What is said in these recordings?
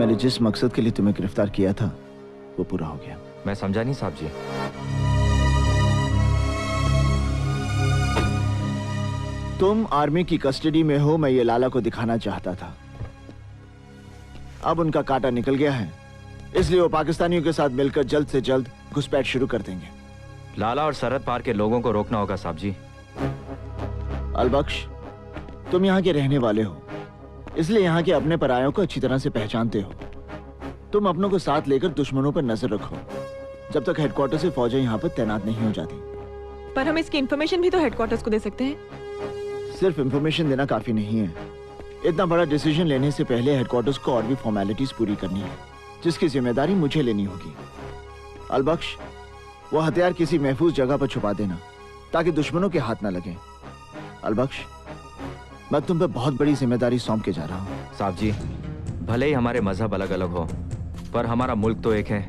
मैंने जिस मकसद के लिए तुम्हें गिरफ्तार किया था वो पूरा हो गया। मैं समझा नहीं साहब जी। तुम आर्मी की कस्टडी में हो, मैं ये लाला को दिखाना चाहता था। अब उनका कांटा निकल गया है, इसलिए वो पाकिस्तानियों के साथ मिलकर जल्द से जल्द घुसपैठ शुरू कर देंगे। लाला और सरहद पार के लोगों को रोकना होगा साहब जी। अलबख्श, तुम यहाँ के रहने वाले हो, इसलिए यहाँ के अपने परायों को अच्छी तरह से पहचानते हो। तुम अपनों को साथ लेकर दुश्मनों पर नजर रखो जब तक हेडक्वार्टर से फौजें यहाँ पर तैनात नहीं हो जाती। पर हम इसकी इंफॉर्मेशन भी तो हेडक्वार्टर्स को दे सकते हैं। सिर्फ इंफॉर्मेशन देना काफी नहीं है। इतना बड़ा डिसीजन लेने से पहले हेडक्वार्टर्स को और भी फॉर्मेलिटीज पूरी करनी है, जिसकी जिम्मेदारी मुझे लेनी होगी। अलबख्श, वो हथियार किसी महफूज जगह पर छुपा देना ताकि दुश्मनों के हाथ न लगे। अलबख्श, मैं तुम पे बहुत बड़ी जिम्मेदारी सौंप के जा रहा हूँ। साहब जी, भले ही हमारे मजहब अलग अलग हो, पर हमारा मुल्क तो एक है।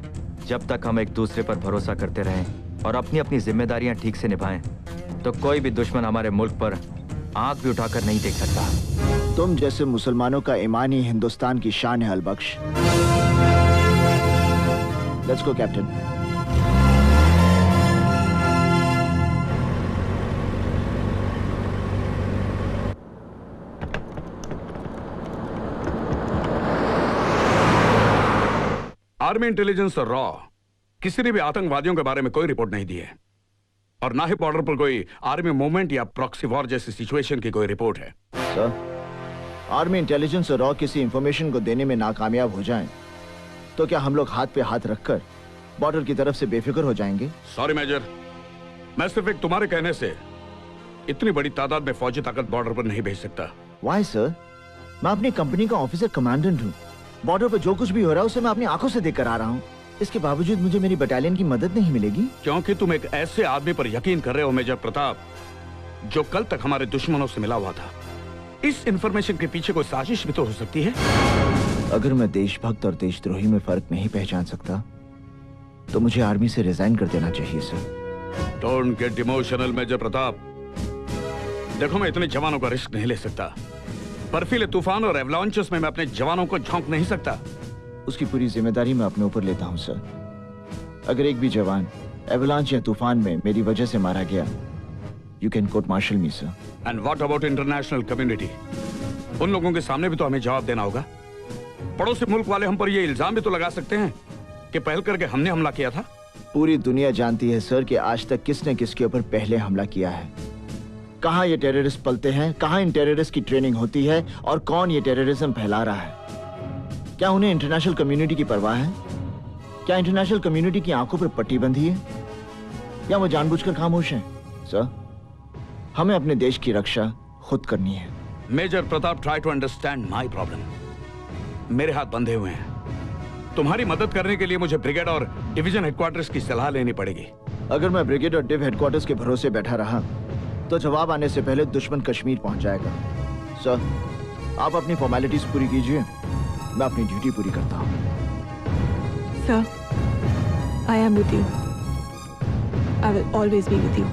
जब तक हम एक दूसरे पर भरोसा करते रहें और अपनी अपनी जिम्मेदारियां ठीक से निभाएं, तो कोई भी दुश्मन हमारे मुल्क पर आंख भी उठाकर नहीं देख सकता। तुम जैसे मुसलमानों का ईमान ही हिंदुस्तान की शान है Albakhsh. Let's go captain. Army intelligence और रॉ किसी ने भी आतंकवादियों के बारे में कोई रिपोर्ट नहीं दी है, और ना ही बॉर्डर पर कोई आर्मी मूवमेंट या प्रॉक्सी वॉर जैसी सिचुएशन की कोई रिपोर्ट है। सर, आर्मी इंटेलिजेंस और रॉ किसी इंफॉर्मेशन को देने में नाकामयाब हो जाएं, तो क्या हम लोग हाथ पे हाथ रखकर बॉर्डर की तरफ से बेफिक्र हो जाएंगे? सॉरी मेजर, मैं सिर्फ एक तुम्हारे कहने से इतनी बड़ी तादाद में फौजी ताकत बॉर्डर पर नहीं भेज सकता। Why sir? मैं अपनी कंपनी का ऑफिसर कमांडेंट हूँ। बॉर्डर पर जो कुछ भी हो रहा है उसे मैं अपनी आंखों से देखकर आ रहा हूँ। इसके बावजूद मुझे मेरी बटालियन की मदद नहीं मिलेगी, क्योंकि तुम एक ऐसे आदमी पर यकीन कर रहे हो मेजर प्रताप, जो कल तक हमारे दुश्मनों से मिला हुआ था। इस इंफॉर्मेशन के पीछे कोई साजिश भी तो हो सकती है। अगर मैं देशभक्त और देशद्रोही में फर्क नहीं पहचान सकता तो मुझे आर्मी से रिजाइन कर देना चाहिए sir. Don't get emotional major Pratap. देखो, मैं इतने जवानों का रिस्क नहीं ले सकता। बर्फीले तूफान और एवलांचेस में मैं अपने जवानों को झोंक नहीं सकता। उसकी पूरी जिम्मेदारी मैं अपने ऊपर लेता हूं सर। अगर एक भी जवान एवलांच या तूफान में मेरी वजह से मारा गया, you can court martial me sir. And what about international community? उन लोगों के सामने भी तो हमें जवाब देना होगा। पड़ोसी मुल्क वाले हम पर ये इल्जाम भी तो लगा सकते हैं कि पहल करके हमने हमला किया था। पूरी दुनिया जानती है सर कि आज तक किसने किसके ऊपर पहले हमला किया है, कहां ये टेररिस्ट पलते हैं, कहां इन टेररिस्ट की ट्रेनिंग होती है और कौन ये टेररिज्म फैला रहा है। क्या उन्हें इंटरनेशनल कम्युनिटी की परवाह है? क्या इंटरनेशनल कम्युनिटी की आंखों पर पट्टी बंधी है, या वो जानबूझकर खामोश हैं? सर, हमें अपने देश की रक्षा खुद करनी है। Major Pratap, try to understand my problem. मेरे हाथ बंधे हुए हैं। तुम्हारी मदद करने के लिए मुझे ब्रिगेड और डिवीजन हेडक्वार्टर्स की सलाह लेनी पड़ेगी। अगर मैं ब्रिगेड और डिव हेडक्वार्टर्स के भरोसे बैठा रहा तो जवाब आने से पहले दुश्मन कश्मीर पहुंच जाएगा। सर, आप अपनी फॉर्मेलिटीज पूरी कीजिए, मैं अपनी ड्यूटी पूरी करता हूं। Sir, I am with you. I will always be with you.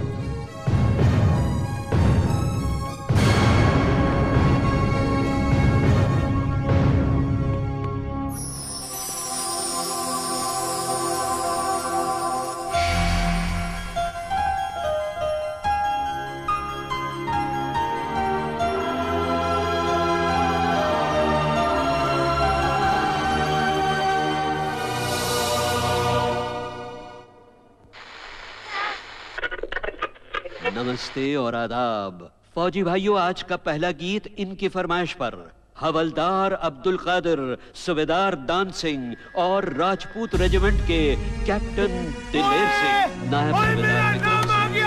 नमस्ते और आदाब। फौजी भाइयों, आज का पहला गीत इनकी फरमाइश पर हवलदार अब्दुल कादिर, सूबेदार दान सिंह और राजपूत रेजिमेंट के कैप्टन दिलेर सिंह, नायब सूबेदार की तरफ से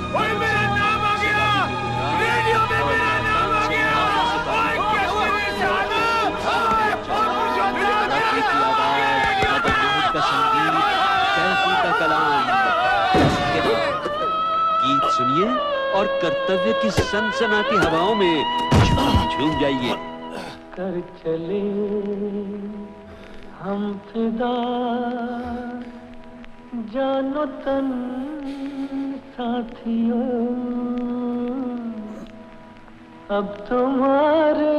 हवलदार बख्तियार सुनिए और कर्तव्य की सनसनाती हवाओं में झूम जाइए। कर चले हम फिदा, जानो तन साथियों, अब तुम्हारे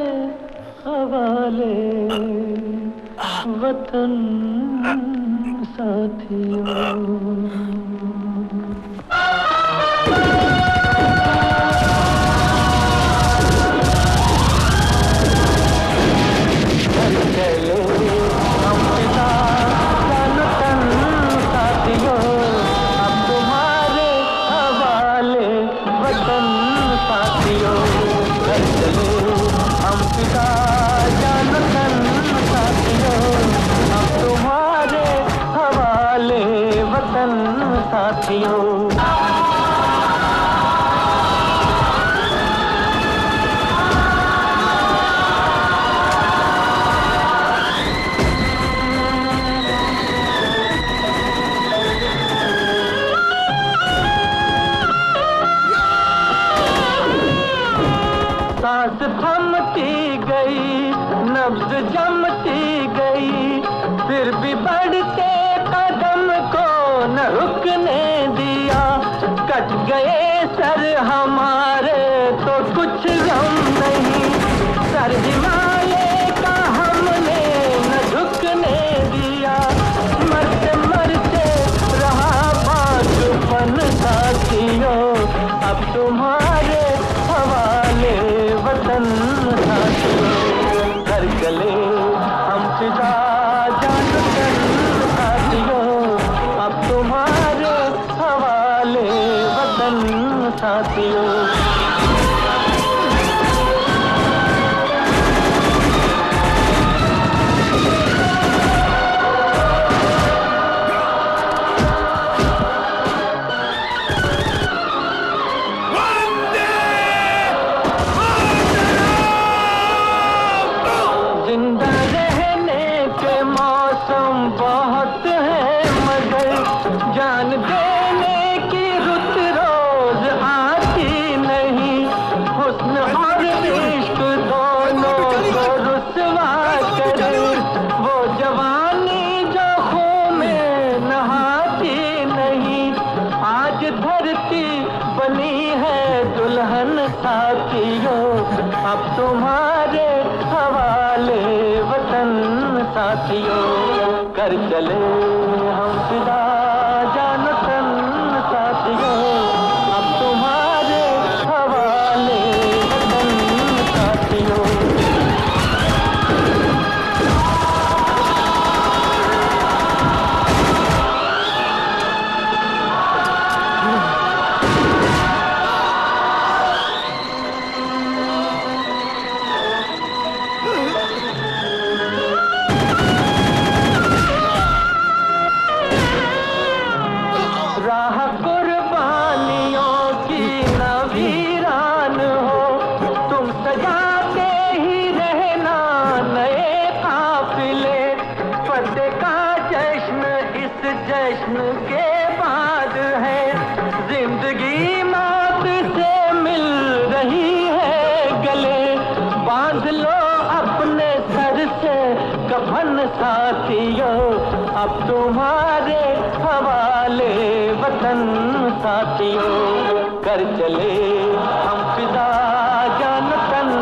हवाले वतन साथियों। सांस थमती गई, नब्ज जमती गई, फिर भी बढ़ते कदम को न रुकने दिया। कट गए सर हमारे तो कुछ गम नहीं, सर हिमालय का हमने न झुकने दिया। मरते मरते रहा बाजुपन साथियों, अब तुम्हारे हवाले वतन साथियों। कर चले हम फिदा जान कर साथियों, अब तुम्हारे हवाले वतन साथियों। अब तुम्हारे हवाले वतन साथियों। कर चले हम फिदा जान तन साथियों, अब तुम्हारे हवाले वतन साथियों। के बाद है जिंदगी मौत से मिल रही है गले। बांध लो अपने सर से कफन साथियों, अब तुम्हारे हवाले वतन साथियों। कर चले हम फिदा जान तन।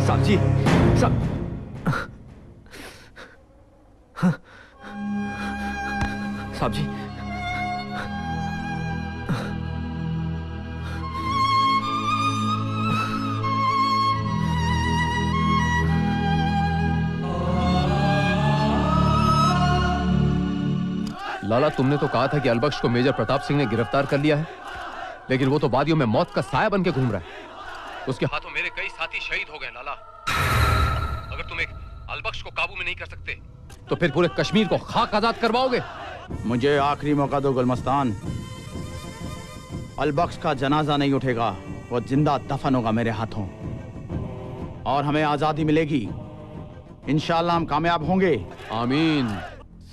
साहब जी, साहब साहब जी, लाला, तुमने तो कहा था कि अलबख्श को मेजर प्रताप सिंह ने गिरफ्तार कर लिया है, लेकिन वो तो वादियों में मौत का साया बन के घूम रहा है। उसके हाथों मेरे कई साथी शहीद हो गए। लाला, अगर तुम एक अलबख्श को काबू में नहीं कर सकते तो फिर पूरे कश्मीर को खाक आजाद करवाओगे। मुझे आखिरी मौका दो गुलमस्तान। अलबख्श का जनाजा नहीं उठेगा, वो जिंदा दफन होगा मेरे हाथों, और हमें आजादी मिलेगी। इंशाअल्लाह हम कामयाब होंगे। आमीन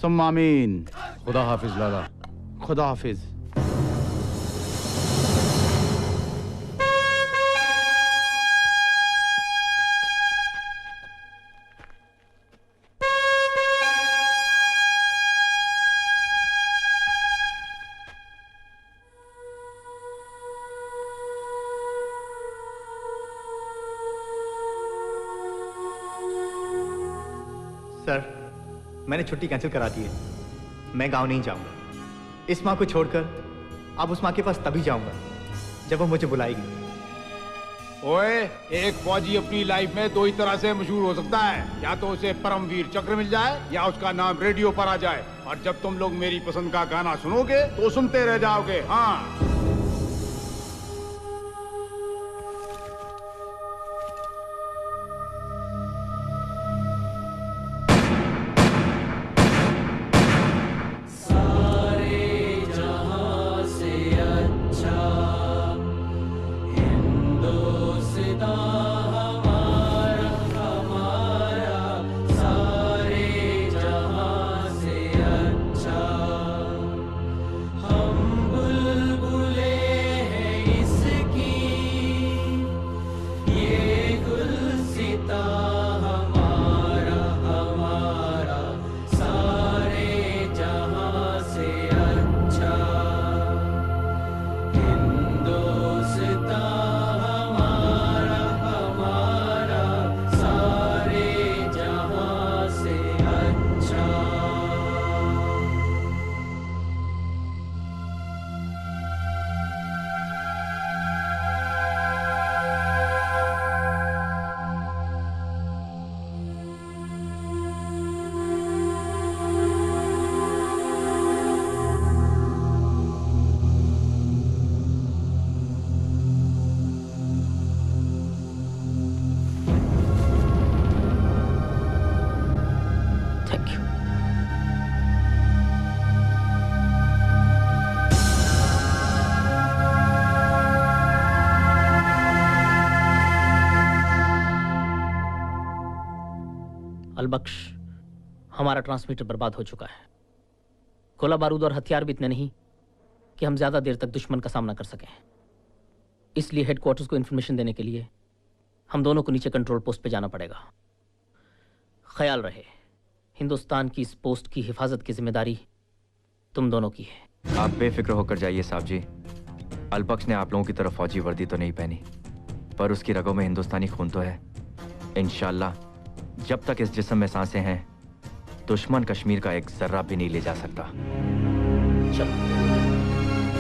सुम्मा आमीन। खुदा हाफिज लाला। खुदा हाफिज। सर, मैंने छुट्टी कैंसिल करा दी है। मैं गांव नहीं जाऊंगा। इस माँ को छोड़कर अब उस माँ के पास तभी जाऊंगा जब वो मुझे बुलाएगी। ओए, एक फौजी अपनी लाइफ में दो ही तरह से मशहूर हो सकता है, या तो उसे परमवीर चक्र मिल जाए या उसका नाम रेडियो पर आ जाए। और जब तुम लोग मेरी पसंद का गाना सुनोगे तो सुनते रह जाओगे। हाँ, अलबख्श, हमारा ट्रांसमीटर बर्बाद हो चुका है। गोला बारूद और हथियार भी इतने नहीं कि हम ज्यादा देर तक दुश्मन का सामना कर सकें। इसलिए हेडक्वार्टर्स को इन्फॉर्मेशन देने के लिए हम दोनों को नीचे कंट्रोल पोस्ट पे जाना पड़ेगा। ख्याल रहे, हिंदुस्तान की इस पोस्ट की हिफाजत की जिम्मेदारी तुम दोनों की है। आप बेफिक्र होकर जाइए साहब जी। अलबख्श ने आप लोगों की तरफ फौजी वर्दी तो नहीं पहनी, पर उसकी रगों में हिंदुस्तानी खून तो है। इंशाल्लाह जब तक इस जिस्म में सांसें हैं, दुश्मन कश्मीर का एक जर्रा भी नहीं ले जा सकता। चलो।